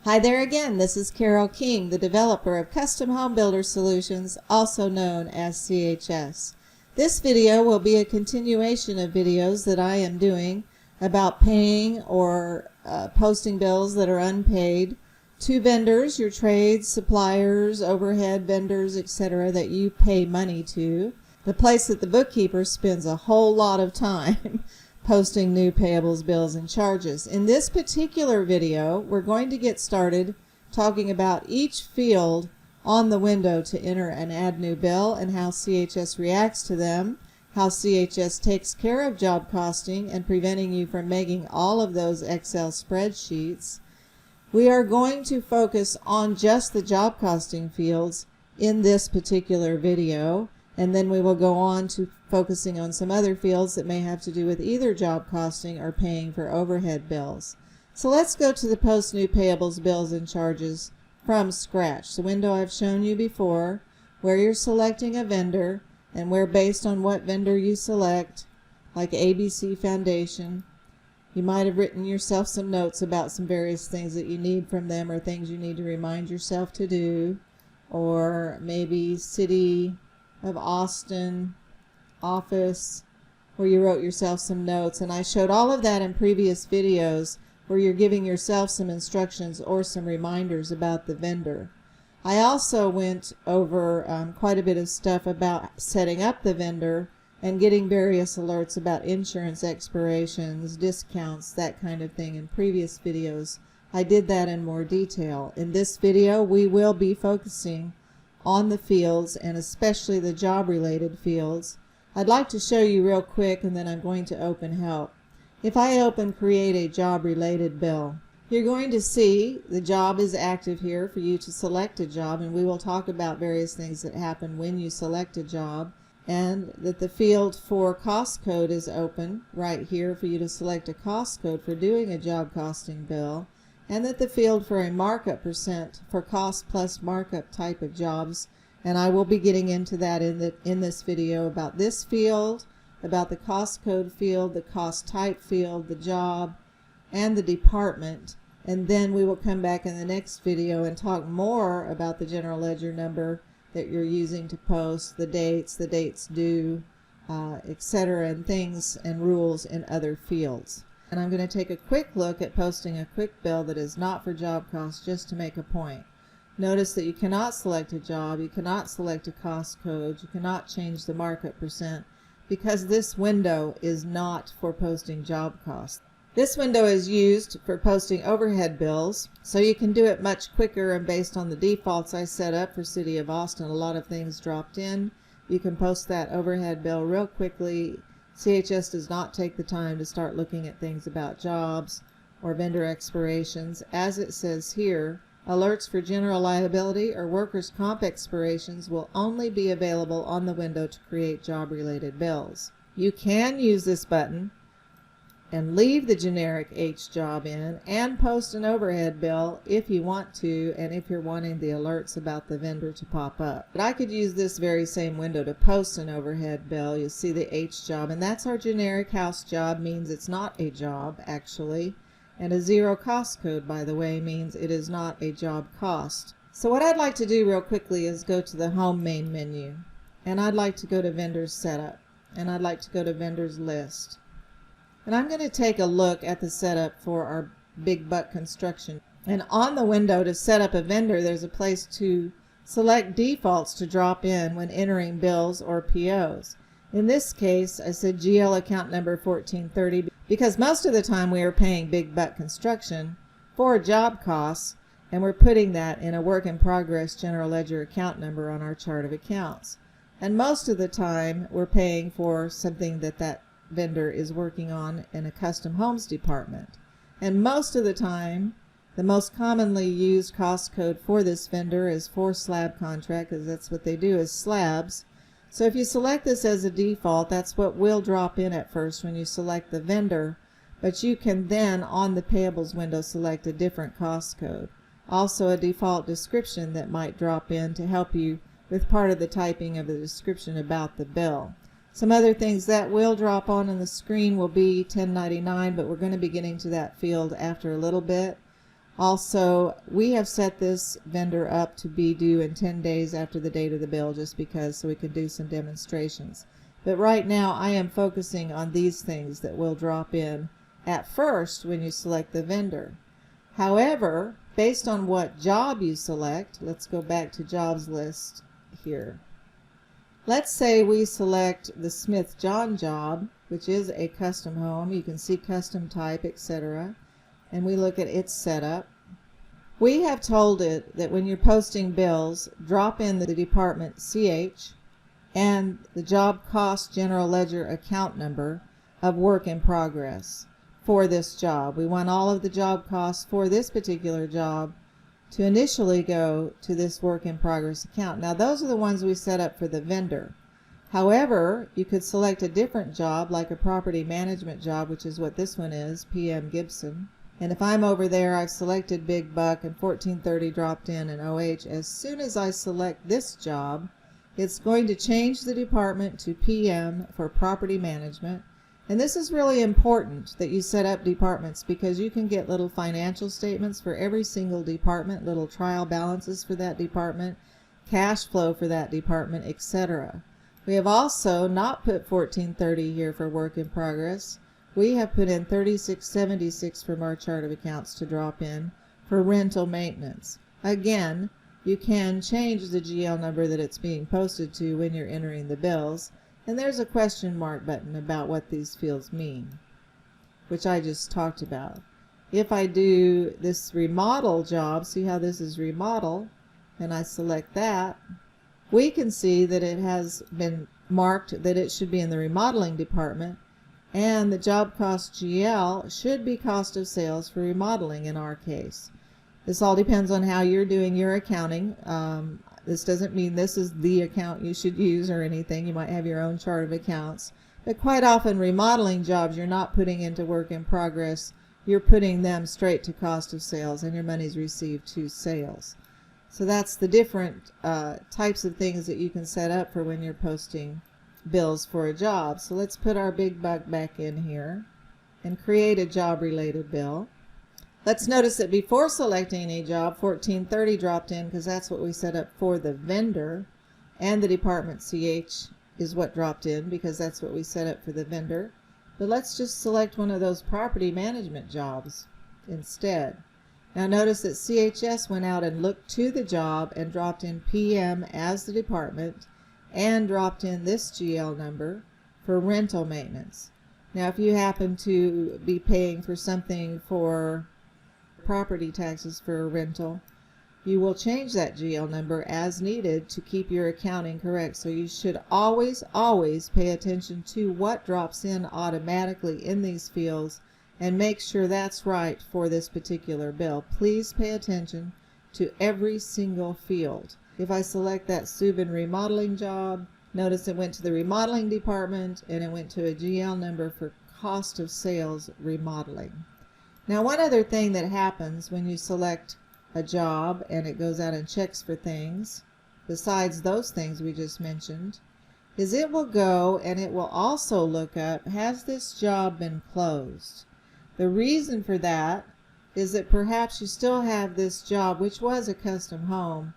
Hi there again, this is Carol King, the developer of Custom Home Builder Solutions, also known as CHS. This video will be a continuation of videos that I am doing about paying or posting bills that are unpaid to vendors, your trades, suppliers, overhead vendors, etc. that you pay money to, the place that the bookkeeper spends a whole lot of time posting new payables, bills, and charges. In this particular video, we're going to get started talking about each field on the window to enter and add new bill and how CHS reacts to them, how CHS takes care of job costing and preventing you from making all of those Excel spreadsheets. We are going to focus on just the job costing fields in this particular video, and then we will go on to focusing on some other fields that may have to do with either job costing or paying for overhead bills. So let's go to the post new payables, bills, and charges from scratch. The window I've shown you before, where you're selecting a vendor and where based on what vendor you select, like ABC Foundation, you might have written yourself some notes about some various things that you need from them or things you need to remind yourself to do, or maybe City of Austin office where you wrote yourself some notes, and I showed all of that in previous videos where you're giving yourself some instructions or some reminders about the vendor. I also went over quite a bit of stuff about setting up the vendor and getting various alerts about insurance expirations, discounts, that kind of thing in previous videos. I did that in more detail. In this video we will be focusing on the fields and especially the job related fields. I'd like to show you real quick and then I'm going to open help. If I open create a job related bill, you're going to see the job is active here for you to select a job, and we will talk about various things that happen when you select a job, and that the field for cost code is open right here for you to select a cost code for doing a job costing bill, and that the field for a markup percent for cost plus markup type of jobs, and I will be getting into that in this video about this field, about the cost code field, the cost type field, the job, and the department, and then we will come back in the next video and talk more about the general ledger number that you're using to post, the dates due, etc., and things and rules in other fields. And I'm going to take a quick look at posting a quick bill that is not for job cost, just to make a point. Notice that you cannot select a job, you cannot select a cost code, you cannot change the markup percent, because this window is not for posting job costs. This window is used for posting overhead bills, so you can do it much quicker, and based on the defaults I set up for City of Austin, a lot of things dropped in. You can post that overhead bill real quickly. CHS does not take the time to start looking at things about jobs or vendor expirations. As it says here, alerts for general liability or workers' comp expirations will only be available on the window to create job-related bills. You can use this button and leave the generic H job in and post an overhead bill if you want to, and if you're wanting the alerts about the vendor to pop up. But I could use this very same window to post an overhead bill. You'll see the H job, and that's our generic house job, means it's not a job actually, and a zero cost code, by the way, means it is not a job cost. So what I'd like to do real quickly is go to the home main menu, and I'd like to go to vendors setup, and I'd like to go to vendors list. And I'm going to take a look at the setup for our big buck construction. And on the window to set up a vendor, there's a place to select defaults to drop in when entering bills or POs. In this case, I said GL account number 1430 because most of the time we are paying big buck construction for job costs, and we're putting that in a work in progress general ledger account number on our chart of accounts. And most of the time we're paying for something that vendor is working on in a custom homes department. And most of the time, the most commonly used cost code for this vendor is for slab contract, because that's what they do, is slabs. So if you select this as a default, that's what will drop in at first when you select the vendor, but you can then on the payables window select a different cost code. Also a default description that might drop in to help you with part of the typing of the description about the bill. Some other things that will drop on the screen will be 1099, but we're going to be getting to that field after a little bit. Also, we have set this vendor up to be due in 10 days after the date of the bill just because, so we can do some demonstrations. But right now I am focusing on these things that will drop in at first when you select the vendor. However, based on what job you select, let's go back to jobs list here. Let's say we select the Smith John job, which is a custom home. You can see custom type, etc. And we look at its setup. We have told it that when you're posting bills, drop in the department CH and the job cost general ledger account number of work in progress for this job. We want all of the job costs for this particular job to initially go to this work in progress account. Now those are the ones we set up for the vendor. However, you could select a different job like a property management job, which is what this one is, PM Gibson. And if I'm over there, I've selected Big Buck and 1430 dropped in and OH. As soon as I select this job, it's going to change the department to PM for property management. And this is really important that you set up departments because you can get little financial statements for every single department, little trial balances for that department, cash flow for that department, etc. We have also not put 1430 here for work in progress. We have put in 3676 from our chart of accounts to drop in for rental maintenance. Again, you can change the GL number that it's being posted to when you're entering the bills. And there's a question mark button about what these fields mean, which I just talked about. If I do this remodel job, see how this is remodel, and I select that, we can see that it has been marked that it should be in the remodeling department, and the job cost GL should be cost of sales for remodeling in our case. This all depends on how you're doing your accounting. This doesn't mean this is the account you should use or anything. You might have your own chart of accounts. But quite often remodeling jobs you're not putting into work in progress. You're putting them straight to cost of sales and your money's received to sales. So that's the different types of things that you can set up for when you're posting bills for a job. So let's put our Big Buck back in here and create a job related bill. Let's notice that before selecting any job, 1430 dropped in because that's what we set up for the vendor, and the department CH is what dropped in because that's what we set up for the vendor. But let's just select one of those property management jobs instead. Now notice that CHS went out and looked to the job and dropped in PM as the department and dropped in this GL number for rental maintenance. Now if you happen to be paying for something for property taxes for a rental, you will change that GL number as needed to keep your accounting correct. So you should always pay attention to what drops in automatically in these fields and make sure that's right for this particular bill. Please pay attention to every single field. If I select that Subin remodeling job, notice it went to the remodeling department and it went to a GL number for cost of sales remodeling. Now one other thing that happens when you select a job and it goes out and checks for things, besides those things we just mentioned, is it will go and it will also look up, has this job been closed? The reason for that is that perhaps you still have this job, which was a custom home,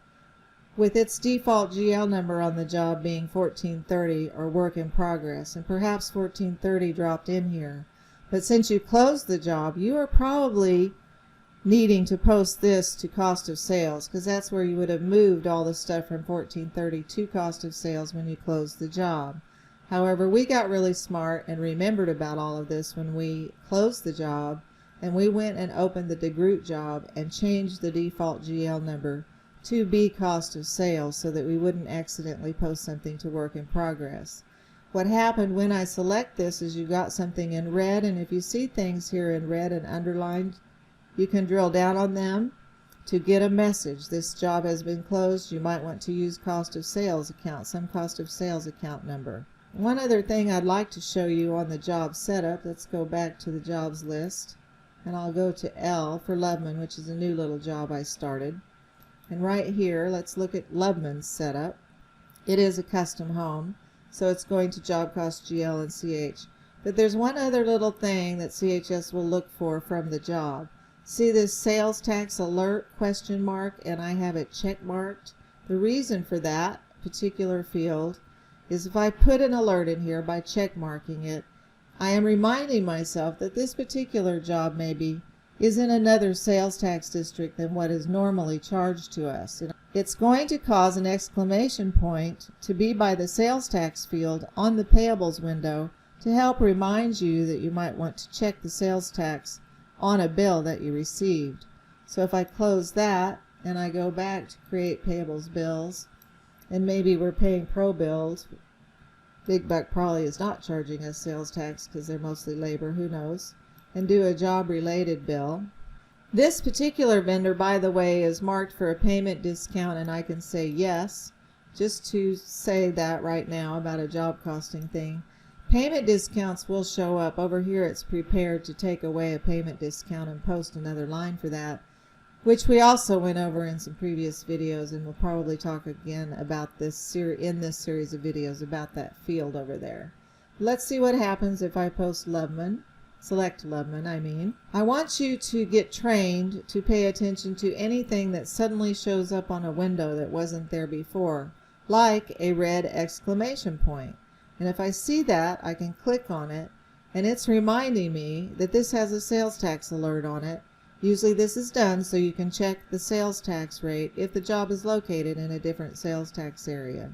with its default GL number on the job being 1430 or work in progress, and perhaps 1430 dropped in here. But since you closed the job, you are probably needing to post this to cost of sales because that's where you would have moved all the stuff from 1430 to cost of sales when you closed the job. However, we got really smart and remembered about all of this when we closed the job, and we went and opened the DeGroot job and changed the default GL number to be cost of sales so that we wouldn't accidentally post something to work in progress. What happened when I select this is you got something in red, and if you see things here in red and underlined, you can drill down on them to get a message. This job has been closed. You might want to use cost of sales account, some cost of sales account number. One other thing I'd like to show you on the job setup, let's go back to the jobs list, and I'll go to L for Loveman, which is a new little job I started. And right here, let's look at Loveman's setup. It is a custom home, so it's going to job cost GL and CH. But there's one other little thing that CHS will look for from the job. See this sales tax alert question mark, and I have it check marked. The reason for that particular field is if I put an alert in here by check marking it, I am reminding myself that this particular job maybe is in another sales tax district than what is normally charged to us. It's going to cause an exclamation point to be by the sales tax field on the payables window to help remind you that you might want to check the sales tax on a bill that you received. So if I close that and I go back to create payables bills, and maybe we're paying pro bills, Big Buck probably is not charging us sales tax because they're mostly labor, who knows, and do a job related bill. This particular vendor, by the way, is marked for a payment discount, and I can say yes, just to say that right now about a job costing thing. Payment discounts will show up. Over here it's prepared to take away a payment discount and post another line for that, which we also went over in some previous videos, and we'll probably talk again about this in this series of videos about that field over there. Let's see what happens if I post Loveman. Select Loveman, I mean. I want you to get trained to pay attention to anything that suddenly shows up on a window that wasn't there before, like a red exclamation point. And if I see that, I can click on it, and it's reminding me that this has a sales tax alert on it. Usually this is done so you can check the sales tax rate if the job is located in a different sales tax area.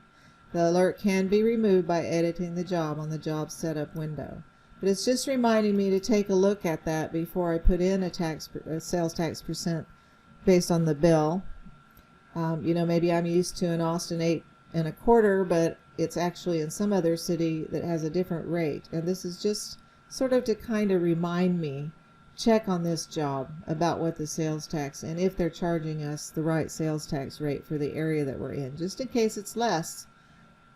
The alert can be removed by editing the job on the job setup window. But it's just reminding me to take a look at that before I put in a sales tax percent based on the bill. Maybe I'm used to an Austin 8 1/4, but it's actually in some other city that has a different rate. And this is just sort of to kind of remind me, check on this job about what the sales tax, and if they're charging us the right sales tax rate for the area that we're in, just in case it's less,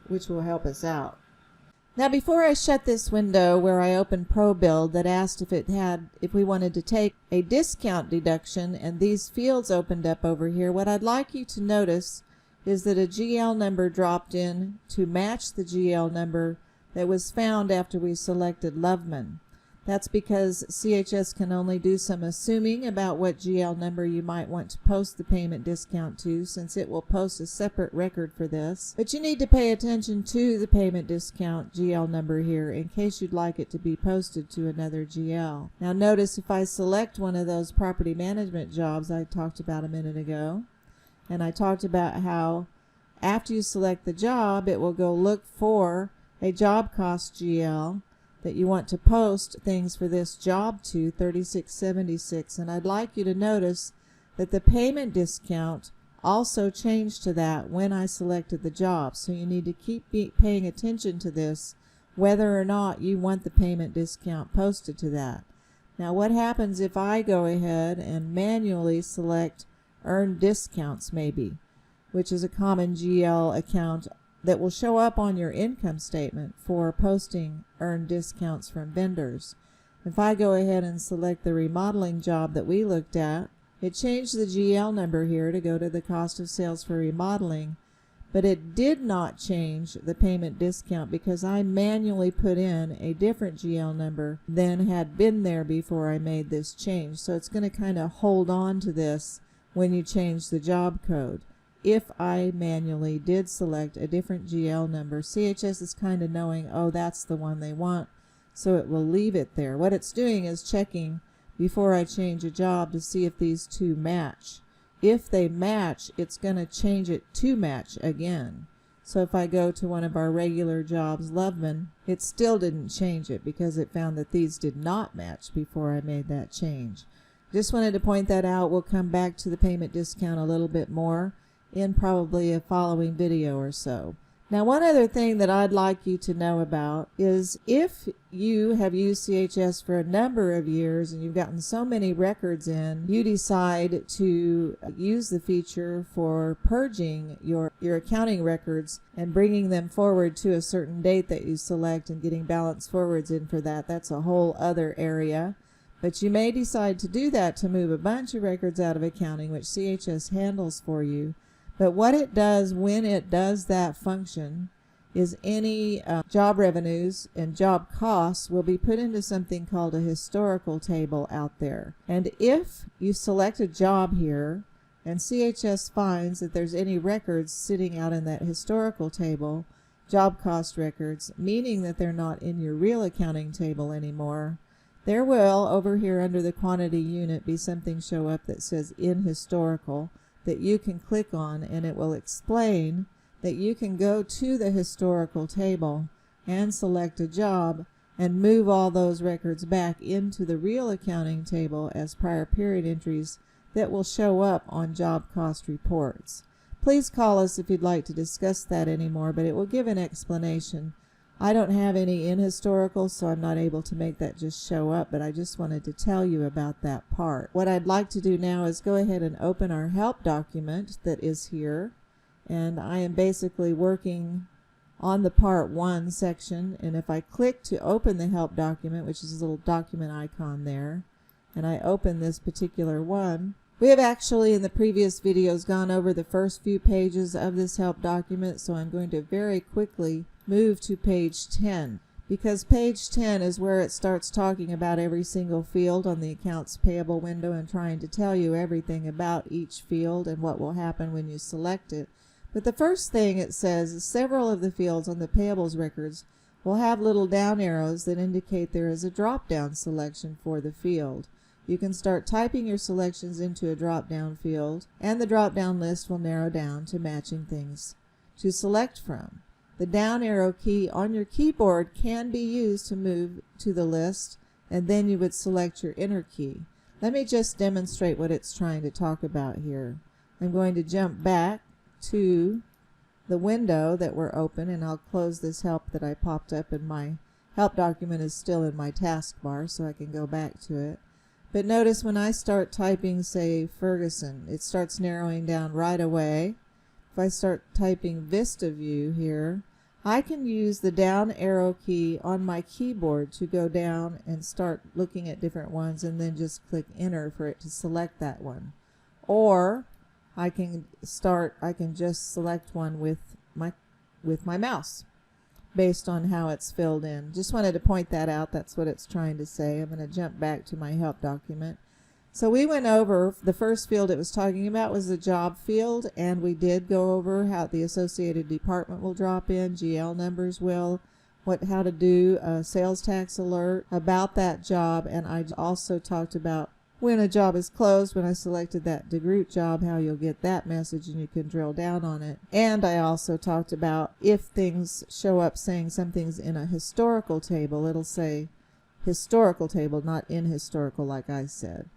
which will help us out. Now before I shut this window where I opened ProBuild that asked if we wanted to take a discount deduction, and these fields opened up over here, what I'd like you to notice is that a GL number dropped in to match the GL number that was found after we selected Loveman. That's because CHS can only do some assuming about what GL number you might want to post the payment discount to, since it will post a separate record for this. But you need to pay attention to the payment discount GL number here in case you'd like it to be posted to another GL. Now notice if I select one of those property management jobs I talked about a minute ago, and I talked about how after you select the job, it will go look for a job cost GL that you want to post things for this job to, 3676. And I'd like you to notice that the payment discount also changed to that when I selected the job. So you need to keep paying attention to this, whether or not you want the payment discount posted to that. Now what happens if I go ahead and manually select earned discounts maybe, which is a common GL account that will show up on your income statement for posting earned discounts from vendors. If I go ahead and select the remodeling job that we looked at, it changed the GL number here to go to the cost of sales for remodeling, but it did not change the payment discount because I manually put in a different GL number than had been there before I made this change. So it's going to kind of hold on to this when you change the job code. If I manually did select a different GL number, CHS is kind of knowing, oh, that's the one they want, so it will leave it there. What it's doing is checking before I change a job to see if these two match. If they match, it's going to change it to match again. So if I go to one of our regular jobs, Loveman, it still didn't change it because it found that these did not match before I made that change. Just wanted to point that out. We'll come back to the payment discount a little bit more in probably a following video or so. Now one other thing that I'd like you to know about is if you have used CHS for a number of years and you've gotten so many records in, you decide to use the feature for purging your accounting records and bringing them forward to a certain date that you select and getting balance forwards in for that. That's a whole other area. But you may decide to do that to move a bunch of records out of accounting, which CHS handles for you. But what it does when it does that function is any job revenues and job costs will be put into something called a historical table out there. And if you select a job here and CHS finds that there's any records sitting out in that historical table, job cost records, meaning that they're not in your real accounting table anymore, there will, over here under the quantity unit, be something show up that says in historical that you can click on, and it will explain that you can go to the historical table and select a job and move all those records back into the real accounting table as prior period entries that will show up on job cost reports. Please call us if you'd like to discuss that anymore, but it will give an explanation. I don't have any in historical, so I'm not able to make that just show up, but I just wanted to tell you about that part. What I'd like to do now is go ahead and open our help document that is here, and I am basically working on the Part 1 section, and if I click to open the help document, which is a little document icon there, and I open this particular one, we have actually in the previous videos gone over the first few pages of this help document, so I'm going to very quickly move to page 10, because page 10 is where it starts talking about every single field on the accounts payable window and trying to tell you everything about each field and what will happen when you select it. But the first thing it says is several of the fields on the payables records will have little down arrows that indicate there is a drop-down selection for the field. You can start typing your selections into a drop-down field, and the drop-down list will narrow down to matching things to select from. The down arrow key on your keyboard can be used to move to the list, and then you would select your enter key. Let me just demonstrate what it's trying to talk about here. I'm going to jump back to the window that we're open, and I'll close this help that I popped up, and my help document is still in my taskbar, so I can go back to it. But notice when I start typing, say, Ferguson, it starts narrowing down right away. If I start typing Vista View here, I can use the down arrow key on my keyboard to go down and start looking at different ones, and then just click enter for it to select that one. Or I can just select one with my mouse based on how it's filled in. Just wanted to point that out. That's what it's trying to say. I'm going to jump back to my help document. So we went over the first field it was talking about was the job field, and we did go over how the associated department will drop in, GL numbers will, how to do a sales tax alert about that job, and I also talked about when a job is closed, when I selected that DeGroot job, how you'll get that message and you can drill down on it. And I also talked about if things show up saying something's in a historical table, it'll say historical table, not in historical like I said.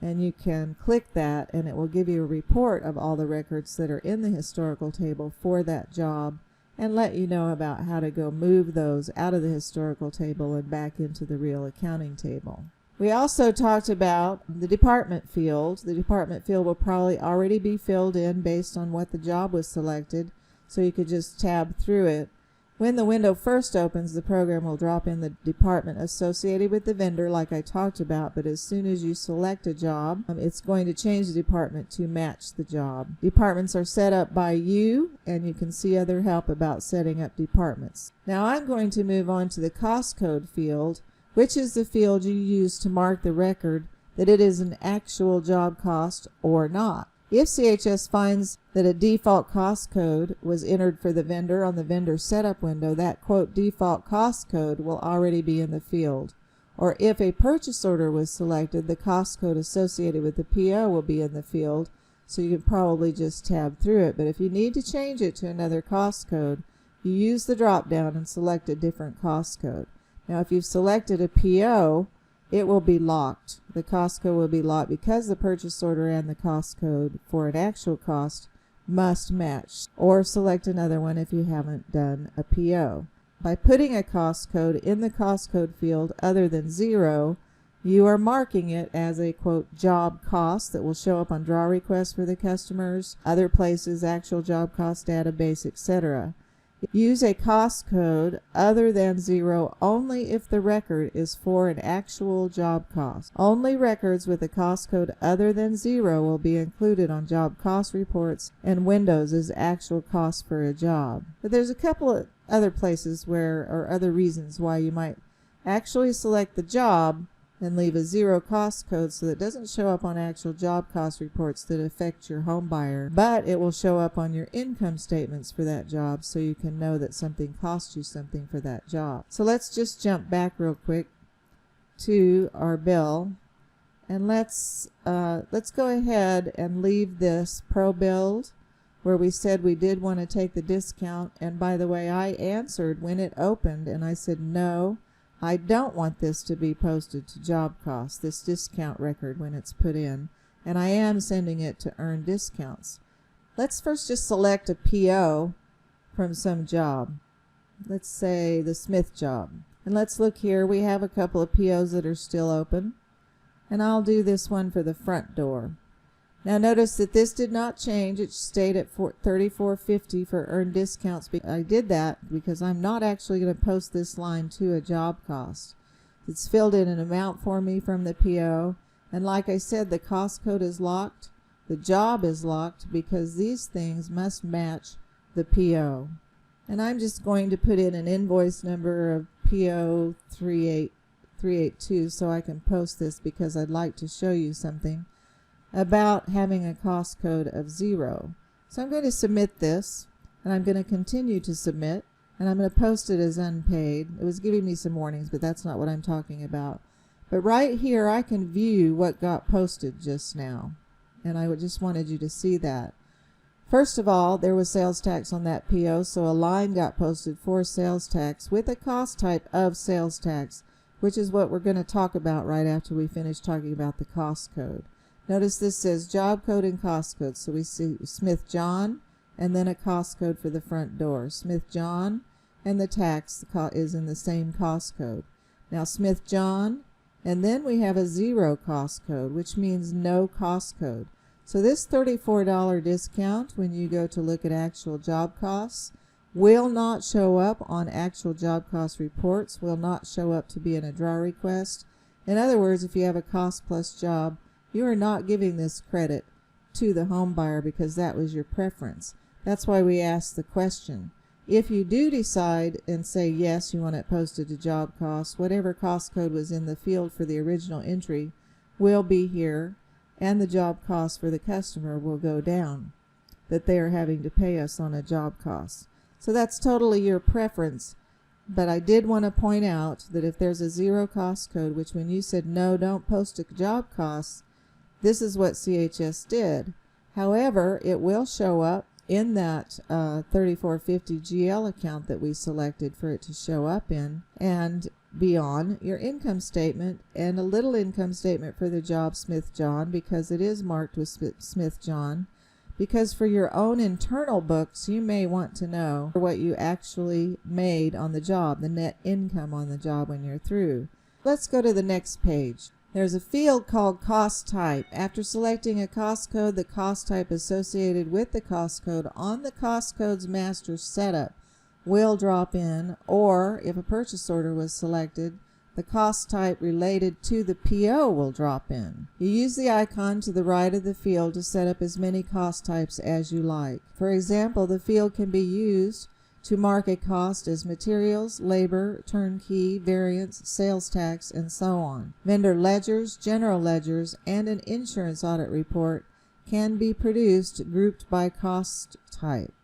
And you can click that and it will give you a report of all the records that are in the historical table for that job and let you know about how to go move those out of the historical table and back into the real accounting table. We also talked about the department field. The department field will probably already be filled in based on what the job was selected, so you could just tab through it. When the window first opens, the program will drop in the department associated with the vendor like I talked about, but as soon as you select a job, it's going to change the department to match the job. Departments are set up by you, and you can see other help about setting up departments. Now I'm going to move on to the cost code field, which is the field you use to mark the record that it is an actual job cost or not. If CHS finds that a default cost code was entered for the vendor on the vendor setup window, that quote default cost code will already be in the field. Or if a purchase order was selected, the cost code associated with the PO will be in the field, so you can probably just tab through it. But if you need to change it to another cost code, you use the drop down and select a different cost code. Now if you've selected a PO, it will be locked. The cost code will be locked because the purchase order and the cost code for an actual cost must match. Or select another one if you haven't done a PO. By putting a cost code in the cost code field other than 0, you are marking it as a quote job cost that will show up on draw requests for the customers, other places, actual job cost database, etc. Use a cost code other than 0 only if the record is for an actual job cost. Only records with a cost code other than 0 will be included on job cost reports and Windows as actual cost for a job. But there's a couple of other places or other reasons why you might actually select the job and leave a 0 cost code so that it doesn't show up on actual job cost reports that affect your home buyer, but it will show up on your income statements for that job so you can know that something cost you something for that job. So let's just jump back real quick to our bill, and let's go ahead and leave this pro build where we said we did want to take the discount. And by the way, I answered when it opened and I said no, I don't want this to be posted to job costs, this discount record when it's put in, and I am sending it to earn discounts. Let's first just select a PO from some job. Let's say the Smith job. And let's look here. We have a couple of POs that are still open, and I'll do this one for the front door. Now notice that this did not change. It stayed at $34.50 for earned discounts. I did that because I'm not actually going to post this line to a job cost. It's filled in an amount for me from the PO, and like I said, the cost code is locked. The job is locked because these things must match the PO. And I'm just going to put in an invoice number of PO 382 so I can post this because I'd like to show you something about having a cost code of 0. So I'm going to submit this, and I'm going to continue to submit, and I'm going to post it as unpaid. It was giving me some warnings, but that's not what I'm talking about. But right here I can view what got posted just now, and I just wanted you to see that. First of all, there was sales tax on that PO, so a line got posted for sales tax with a cost type of sales tax, which is what we're going to talk about right after we finish talking about the cost code. Notice this says job code and cost code. So we see Smith John and then a cost code for the front door. Smith John and the tax is in the same cost code. Now Smith John, and then we have a 0 cost code, which means no cost code. So this $34 discount, when you go to look at actual job costs, will not show up on actual job cost reports, will not show up to be in a draw request. In other words, if you have a cost plus job, you are not giving this credit to the home buyer because that was your preference. That's why we asked the question. If you do decide and say yes, you want it posted to job costs, whatever cost code was in the field for the original entry will be here, and the job cost for the customer will go down that they are having to pay us on a job cost. So that's totally your preference. But I did want to point out that if there's a 0 cost code, which when you said no, don't post to job costs, this is what CHS did. However, it will show up in that 3450 GL account that we selected for it to show up in, and be on your income statement, and a little income statement for the job Smith John because it is marked with Smith John. Because for your own internal books, you may want to know what you actually made on the job, the net income on the job when you're through. Let's go to the next page. There's a field called cost type. After selecting a cost code, the cost type associated with the cost code on the cost code's master setup will drop in, or if a purchase order was selected, the cost type related to the PO will drop in. You use the icon to the right of the field to set up as many cost types as you like. For example, the field can be used to mark a cost as materials, labor, turnkey, variance, sales tax, and so on. Vendor ledgers, general ledgers, and an insurance audit report can be produced grouped by cost type.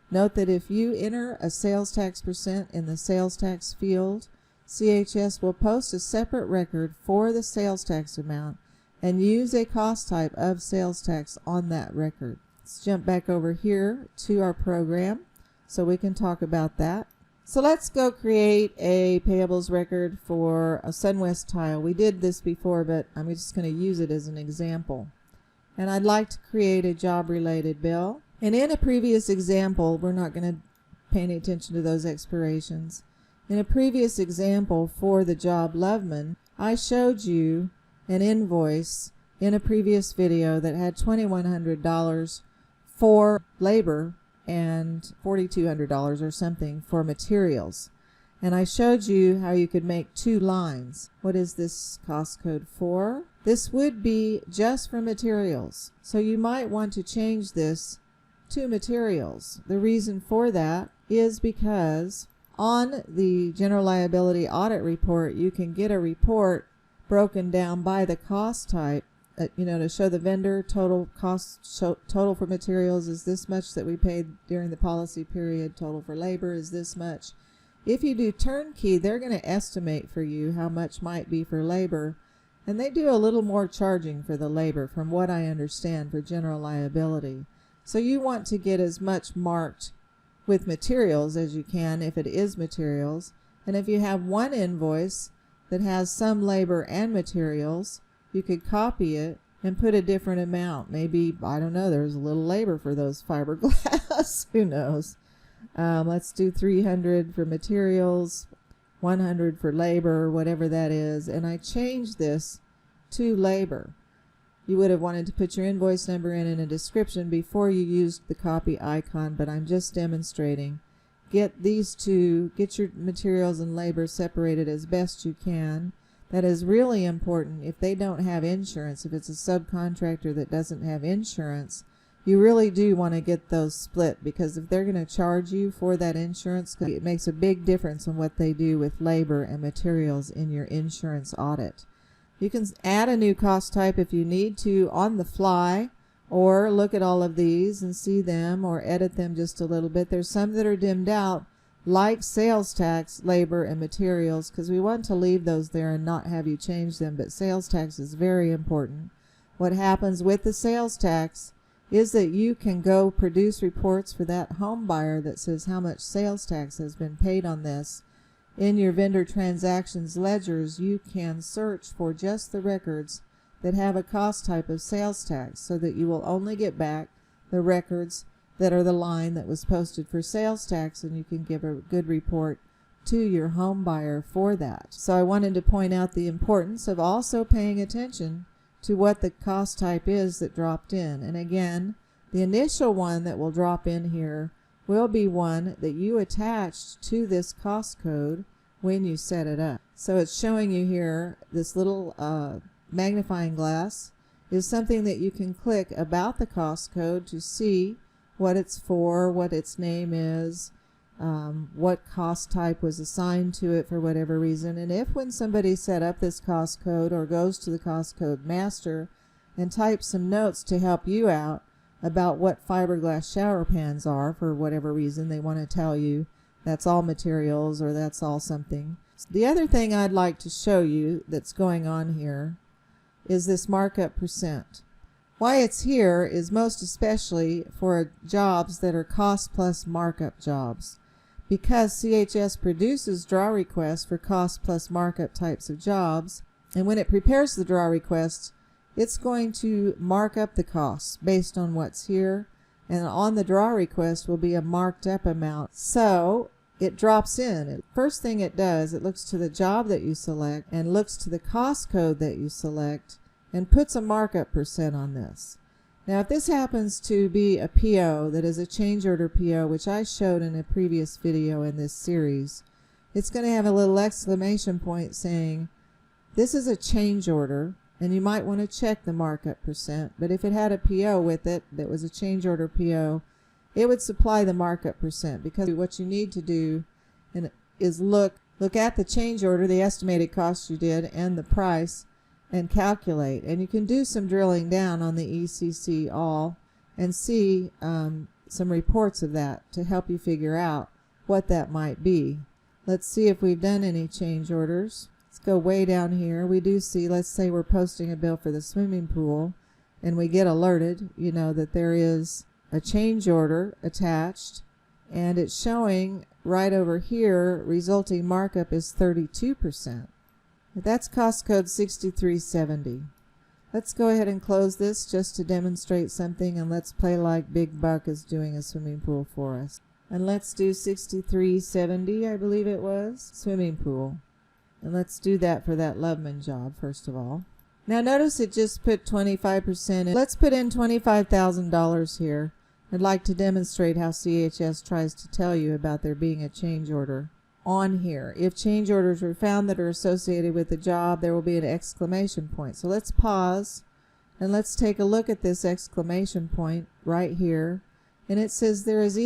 Note that if you enter a sales tax percent in the sales tax field, CHS will post a separate record for the sales tax amount and use a cost type of sales tax on that record. Let's jump back over here to our program so we can talk about that. So let's go create a payables record for a SunWest tile. We did this before, but I'm just going to use it as an example. And I'd like to create a job-related bill. And in a previous example, we're not going to pay any attention to those expirations. In a previous example for the job Loveman, I showed you an invoice in a previous video that had $2,100 for labor and $4,200 or something for materials. And I showed you how you could make two lines. What is this cost code for? This would be just for materials. So you might want to change this to materials. The reason for that is because on the general liability audit report, you can get a report broken down by the cost type, to show the vendor total cost. Total for materials is this much that we paid during the policy period. Total for labor is this much. If you do turnkey, they're going to estimate for you how much might be for labor, and they do a little more charging for the labor from what I understand for general liability. So you want to get as much marked with materials as you can if it is materials, and if you have one invoice that has some labor and materials, you could copy it and put a different amount. Maybe, I don't know, there's a little labor for those fiberglass. Who knows? Let's do 300 for materials, 100 for labor, whatever that is. And I changed this to labor. You would have wanted to put your invoice number in a description before you used the copy icon, but I'm just demonstrating. Get these two, get your materials and labor separated as best you can. That is really important. If they don't have insurance, if it's a subcontractor that doesn't have insurance, you really do want to get those split, because if they're going to charge you for that insurance, it makes a big difference in what they do with labor and materials in your insurance audit. You can add a new cost type if you need to on the fly, or look at all of these and see them, or edit them just a little bit. There's some that are dimmed out, like sales tax, labor, and materials, because we want to leave those there and not have you change them, but sales tax is very important. What happens with the sales tax is that you can go produce reports for that home buyer that says how much sales tax has been paid on this. In your vendor transactions ledgers, you can search for just the records that have a cost type of sales tax, so that you will only get back the records that are the line that was posted for sales tax, and you can give a good report to your home buyer for that. So I wanted to point out the importance of also paying attention to what the cost type is that dropped in. And again, the initial one that will drop in here will be one that you attached to this cost code when you set it up. So it's showing you here, this little magnifying glass is something that you can click about the cost code to see what it's for, what its name is, what cost type was assigned to it for whatever reason. And if when somebody set up this cost code or goes to the cost code master and types some notes to help you out about what fiberglass shower pans are, for whatever reason they want to tell you that's all materials or that's all something. The other thing I'd like to show you that's going on here is this markup percent. Why it's here is most especially for jobs that are cost plus markup jobs, because CHS produces draw requests for cost plus markup types of jobs, and when it prepares the draw request, it's going to mark up the costs based on what's here, and on the draw request will be a marked up amount. So it drops in. First thing it does, it looks to the job that you select and looks to the cost code that you select and puts a markup percent on this. Now if this happens to be a PO that is a change order PO, which I showed in a previous video in this series, it's going to have a little exclamation point saying this is a change order, and you might want to check the markup percent. But if it had a PO with it that was a change order PO, it would supply the markup percent, because what you need to do is look at the change order, the estimated cost you did, and the price, and calculate. And you can do some drilling down on the ECC all and see some reports of that to help you figure out what that might be. Let's see if we've done any change orders. Let's go way down here. We do see, let's say we're posting a bill for the swimming pool, and we get alerted, that there is a change order attached, and it's showing right over here resulting markup is 32%. That's cost code 6370. Let's go ahead and close this just to demonstrate something, and let's play like Big Buck is doing a swimming pool for us. And let's do 6370, I believe it was, swimming pool. And let's do that for that Loveman job first of all. Now notice it just put 25% in. Let's put in $25,000 here. I'd like to demonstrate how CHS tries to tell you about there being a change order on here. If change orders were found that are associated with the job, there will be an exclamation point. So let's pause and let's take a look at this exclamation point right here. And it says this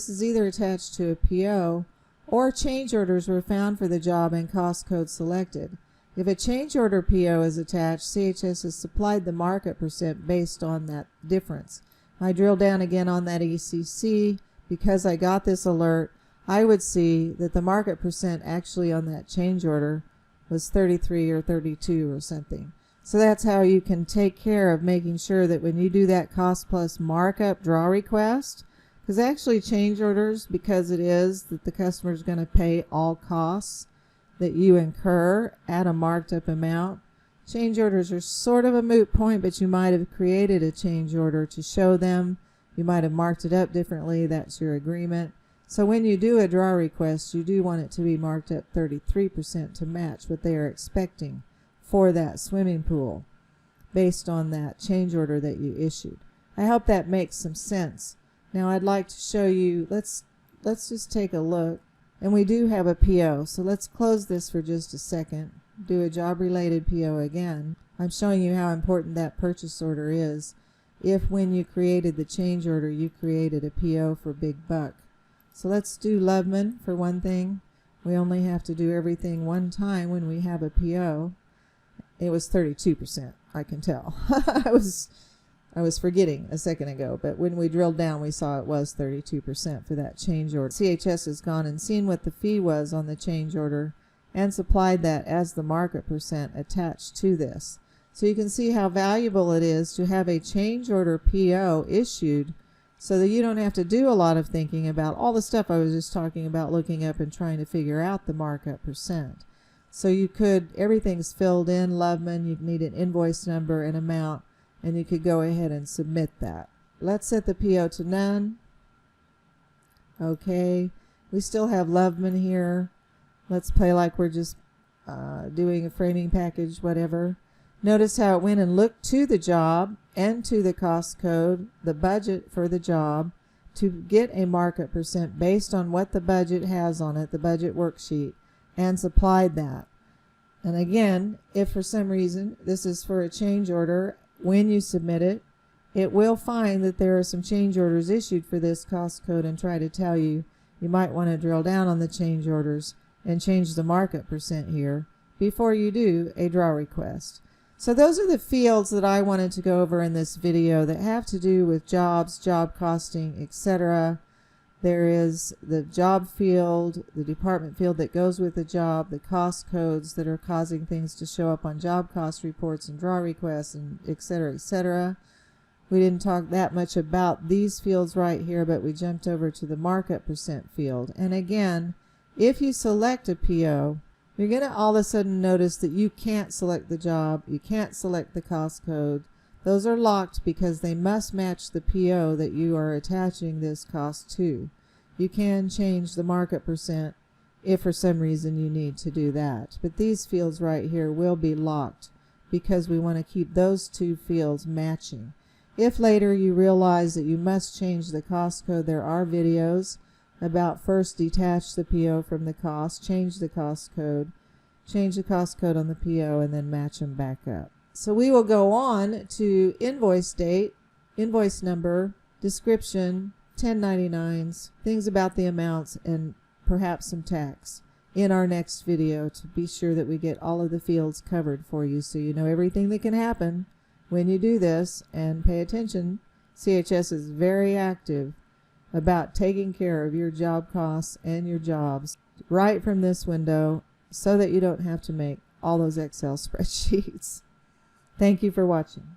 is either attached to a PO or change orders were found for the job and cost code selected. If a change order PO is attached, CHS has supplied the markup percent based on that difference. I drill down again on that ECC. Because I got this alert, I would see that the markup percent actually on that change order was 33 or 32 or something. So that's how you can take care of making sure that when you do that cost plus markup draw request, because actually change orders, because it is that the customer is going to pay all costs that you incur at a marked up amount. Change orders are sort of a moot point, but you might have created a change order to show them. You might have marked it up differently. That's your agreement. So when you do a draw request, you do want it to be marked up 33% to match what they are expecting for that swimming pool based on that change order that you issued. I hope that makes some sense. Now I'd like to show you, let's just take a look. And we do have a PO, so let's close this for just a second. Do a job related PO again. I'm showing you how important that purchase order is. If when you created the change order you created a PO for big buck. So let's do Loveman for one thing. We only have to do everything one time when we have a PO. It was 32%, I can tell. I was forgetting a second ago, but when we drilled down we saw it was 32% for that change order. CHS has gone and seen what the fee was on the change order and supplied that as the markup percent attached to this. So you can see how valuable it is to have a change order PO issued so that you don't have to do a lot of thinking about all the stuff I was just talking about, looking up and trying to figure out the markup percent. So you could, everything's filled in, Loveman, you need an invoice number and amount, and you could go ahead and submit that. Let's set the PO to none. Okay, we still have Loveman here. Let's play like we're just doing a framing package, whatever. Notice how it went and looked to the job and to the cost code, the budget for the job, to get a markup percent based on what the budget has on it, the budget worksheet, and supplied that. And again, if for some reason this is for a change order, when you submit it, it will find that there are some change orders issued for this cost code and try to tell you you might want to drill down on the change orders and change the markup percent here before you do a draw request. So those are the fields that I wanted to go over in this video that have to do with jobs, job costing, etc. There is the job field, the department field that goes with the job, the cost codes that are causing things to show up on job cost reports and draw requests, and etc., etc. We didn't talk that much about these fields right here, but we jumped over to the markup percent field. And again, if you select a PO, you're going to all of a sudden notice that you can't select the job, you can't select the cost code. Those are locked because they must match the PO that you are attaching this cost to. You can change the markup percent if for some reason you need to do that. But these fields right here will be locked because we want to keep those two fields matching. If later you realize that you must change the cost code, there are videos about first detach the PO from the cost, change the cost code on the PO, and then match them back up. So we will go on to invoice date, invoice number, description, 1099s, things about the amounts, and perhaps some tax in our next video to be sure that we get all of the fields covered for you so you know everything that can happen when you do this. And pay attention, CHS is very active about taking care of your job costs and your jobs right from this window so that you don't have to make all those Excel spreadsheets. Thank you for watching.